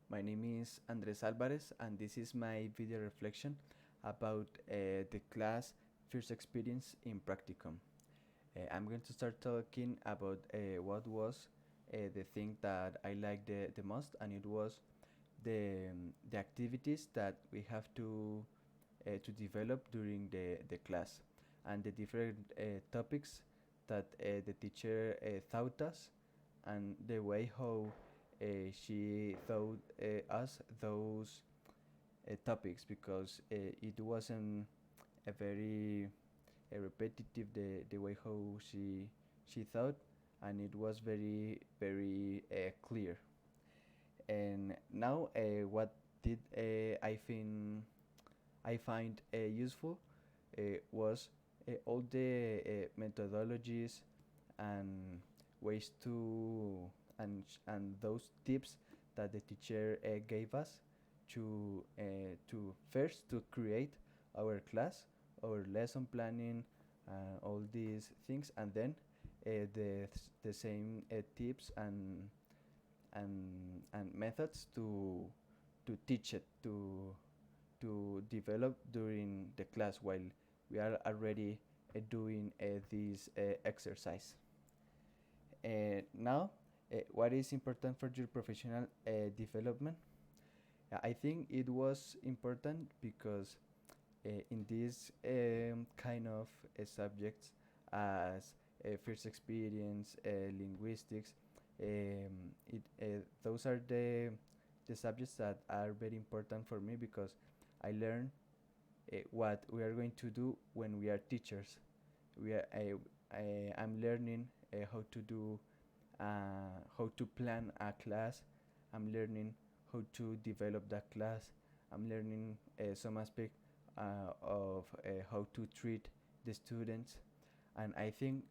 My name is Andres Alvarez, and this is my video reflection about the class First Experience in Practicum. I'm going to start talking about what was the thing that I liked the most, and it was the activities that we have to develop during the class, and the different topics that the teacher taught us, and the way how she taught us those topics, because it wasn't a very repetitive the way how she thought, and it was very clear. And now what did I find useful was all the methodologies and ways to and those tips that the teacher gave us to first to create our class, our lesson planning, all these things, and then the same tips and methods to teach it to develop during the class while we are already doing this exercise. Now, what is important for your professional development? I think it was important because in these kind of subjects as first experience, linguistics, those are the subjects that are very important for me, because I learn what we are going to do when we are teachers. I'm learning how to plan a class. I'm learning how to develop that class. I'm learning some aspect of how to treat the students, and I think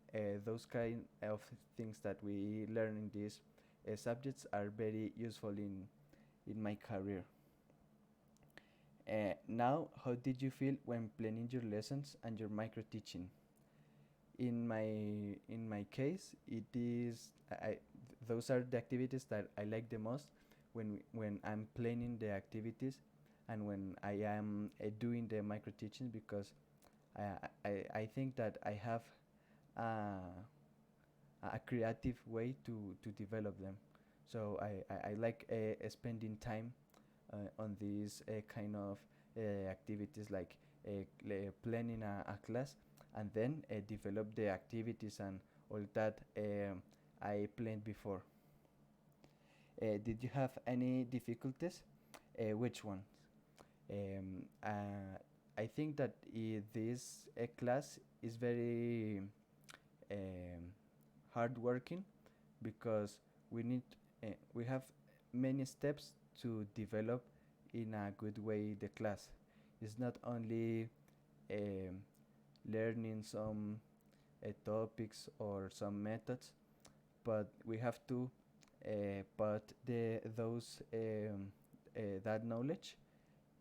those kind of things that we learn in these subjects are very useful in my career. Now, how did you feel when planning your lessons and your micro teaching? In my case, it is those are the activities that I like the most when I'm planning the activities, and when I am doing the micro teaching, because I think that I have uh, a creative way to develop them. So I like spending time on these kind of activities, like planning a class, and then develop the activities and all that I planned before. Did you have any difficulties? Which ones? I think that this class is very um, hard working, because we have many steps to develop in a good way the class. It's not only um, learning some topics or some methods, but we have to put those that knowledge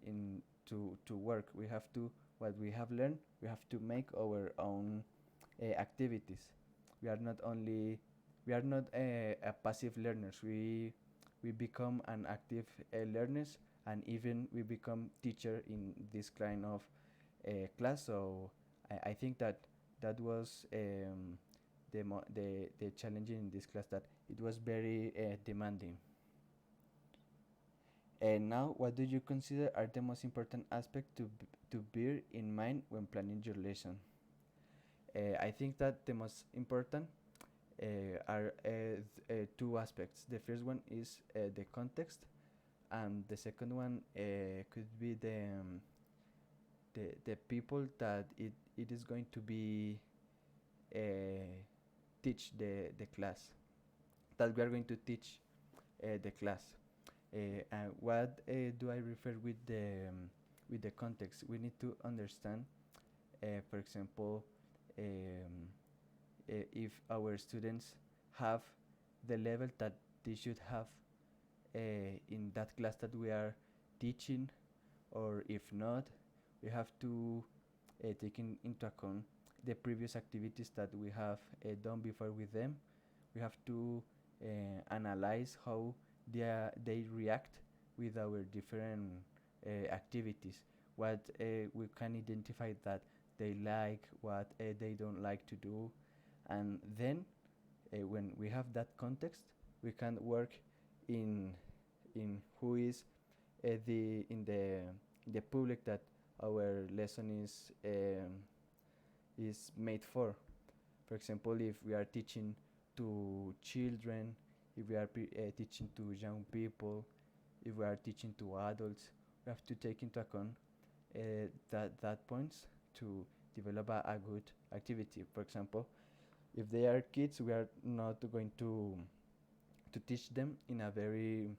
in to work. We have to what we have learned. We have to make our own activities. We are not only we are not a passive learners. We become an active learners, and even we become teacher in this kind of class. So I think that that was the challenging in this class, that it was very demanding. And now, what do you consider are the most important aspects to bear in mind when planning your lesson? I think that the most important are two aspects. The first one is the context, and the second one could be the people that it is going to be teach the class, that we are going to teach the class. What do I refer with the context? We need to understand, for example, if our students have the level that they should have in that class that we are teaching, or if not, we have to take into account the previous activities that we have done before with them. We have to analyze how they react with our different activities, what we can identify that they like, what they don't like to do, and then when we have that context, we can work in who is the in the public that our lesson is made for. For example, if we are teaching to children, if we are teaching to young people, if we are teaching to adults, we have to take into account that points to develop a good activity. For example, if they are kids, we are not going to teach them in a very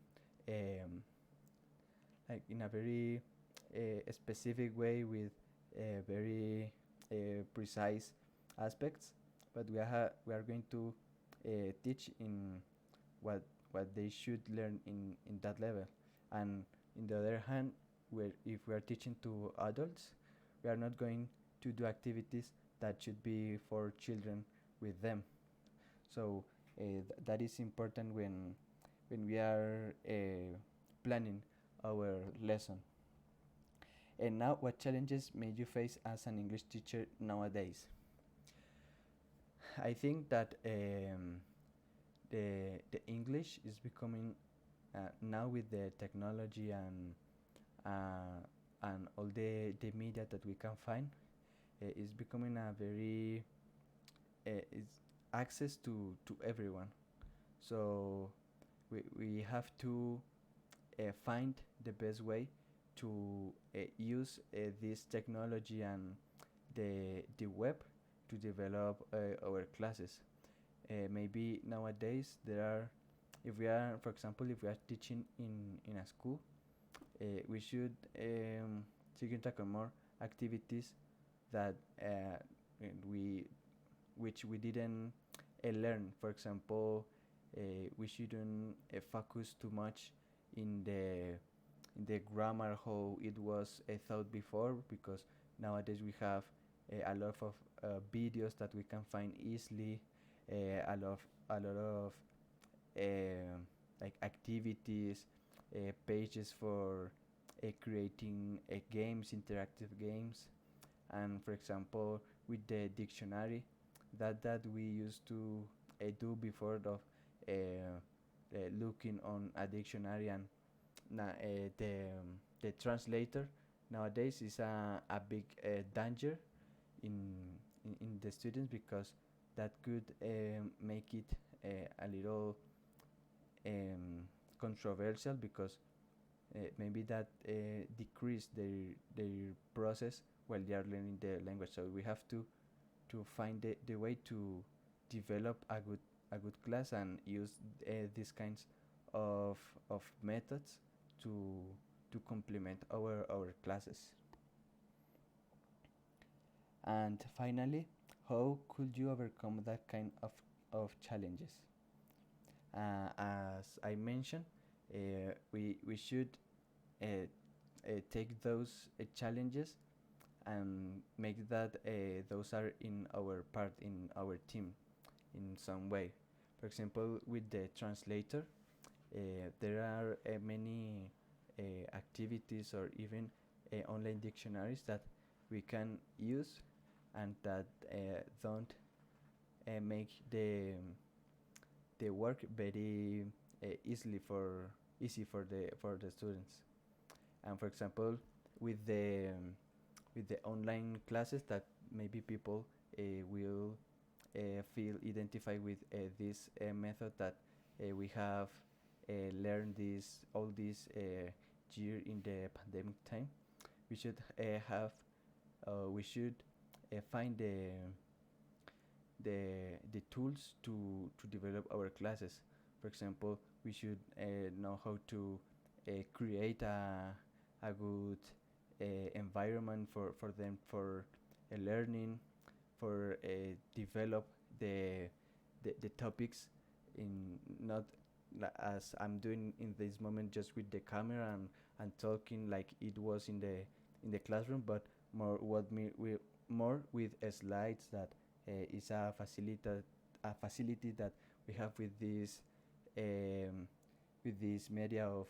um, like in a very specific way with very precise aspects, but we are going to teach in what they should learn in that level. And in the other hand, where if we are teaching to adults, we are not going to do activities that should be for children with them. So that is important when we are planning our lesson. And now, what challenges may you face as an English teacher nowadays? I think that the English is becoming now with the technology and all the media that we can find is becoming a very is access to everyone. So we have to find the best way to use this technology and the web to develop our classes. Maybe nowadays there are, if we are, for example, if we are teaching in a school, we should take into account more activities that we which we didn't learn. For example, we shouldn't focus too much in the grammar how it was thought before, because nowadays we have a lot of videos that we can find easily, a lot of like activities, pages for creating games, interactive games, and for example with the dictionary that we used to do before of looking on a dictionary, and the translator nowadays is a big danger in, in the students, because that could make it a little controversial, because maybe that decrease their process while they are learning the language. So we have to find the way to develop a good class and use these kinds of methods to complement our classes. And finally, how could you overcome that kind of challenges? As I mentioned, we should take those challenges and make that those are in our part, in our team in some way. For example, with the translator, there are many activities or even online dictionaries that we can use and that don't make the work very easy for the students. And for example, with the online classes that maybe people will feel identified with this method that we have learned this all this year in the pandemic time, we should we should find the tools to develop our classes. For example, we should know how to create a good environment for them for learning, for develop the topics in not as I'm doing in this moment, just with the camera and talking like it was in the classroom, but more with slides that is a facility that we have with this media of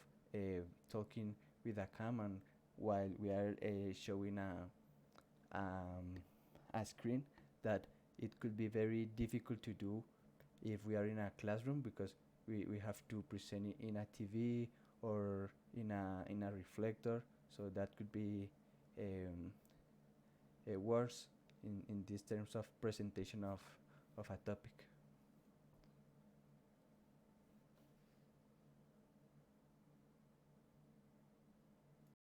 talking with a camera while we are showing a screen, that it could be very difficult to do if we are in a classroom, because we have to present it in a TV or in a reflector, so that could be um, worse in these terms of presentation of a topic.